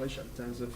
Alicia, in terms of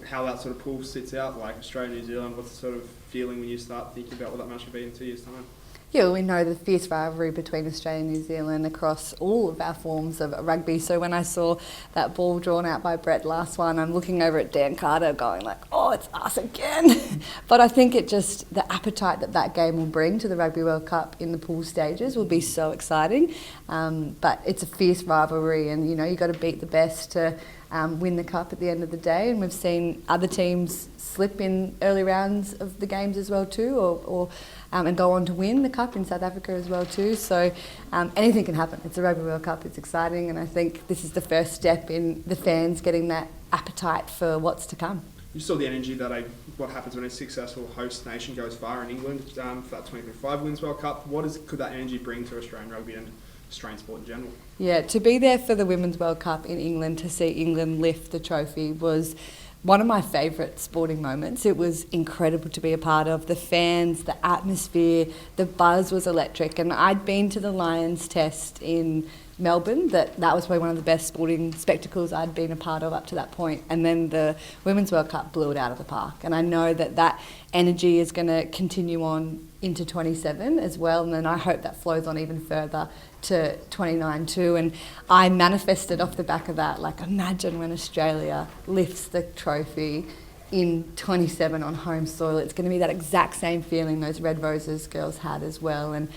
how that sort of pool sits out, like Australia, New Zealand? What's the sort of feeling when you start thinking about what that match will be in 2 years' time? Yeah, we know the fierce rivalry between Australia and New Zealand across all of our forms of rugby. So when I saw that ball drawn out by Brett last one, I'm looking over at Dan Carter going like, oh, it's us again. But I think the appetite that game will bring to the Rugby World Cup in the pool stages will be so exciting. But it's a fierce rivalry, and you've got to beat the best to win the cup at the end of the day. And we've seen other teams slip in early rounds of the games as well too, and go on to win the cup in South Africa as well too. So anything can happen. It's a Rugby World Cup, it's exciting, and I think this is the first step in the fans getting that appetite for what's to come. You saw the energy that what happens when a successful host nation goes far in England for that 2025 Women's World Cup. Could that energy bring to Australian rugby and Australian sport in general? Yeah, to be there for the Women's World Cup in England, to see England lift the trophy was one of my favourite sporting moments. It was incredible to be a part of. The fans, the atmosphere, the buzz was electric. And I'd been to the Lions test in Melbourne. That was probably one of the best sporting spectacles I'd been a part of up to that point. And then the Women's World Cup blew it out of the park. And I know that energy is going to continue on into 27 as well. And then I hope that flows on even further to 29 too. And I manifested off the back of that, like, imagine when Australia lifts the trophy in 27 on home soil. It's going to be that exact same feeling those Red Roses girls had as well. And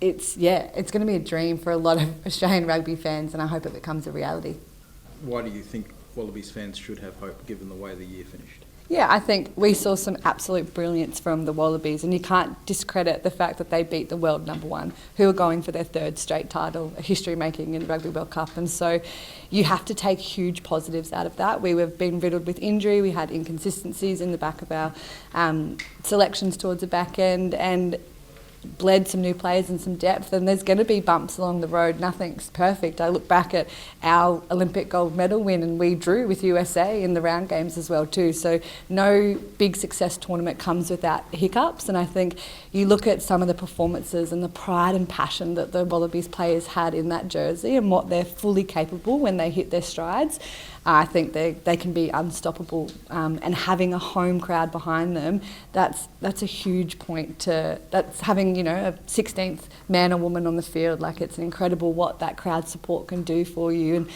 it's going to be a dream for a lot of Australian rugby fans, and I hope it becomes a reality. Why do you think Wallabies fans should have hope given the way the year finished? Yeah, I think we saw some absolute brilliance from the Wallabies, and you can't discredit the fact that they beat the world number one, who are going for their third straight title, history making in the Rugby World Cup. And so you have to take huge positives out of that. We have been riddled with injury. We had inconsistencies in the back of our selections towards the back end, and bled some new players and some depth, and there's going to be bumps along the road. Nothing's perfect. I look back at our Olympic gold medal win, and we drew with USA in the round games as well too. So no big success tournament comes without hiccups, and I think you look at some of the performances and the pride and passion that the Wallabies players had in that jersey and what they're fully capable when they hit their strides. I think they can be unstoppable, and having a home crowd behind them, that's a huge point. That's having a 16th man or woman on the field. Like, it's incredible what that crowd support can do for you,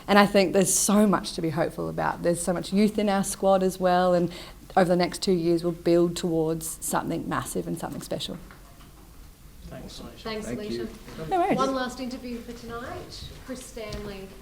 and I think there's so much to be hopeful about. There's so much youth in our squad as well, and over the next 2 years we'll build towards something massive and something special. Thanks, Alicia. Thanks, Thank Alicia. you. No worries. One last interview for tonight. Chris Stanley.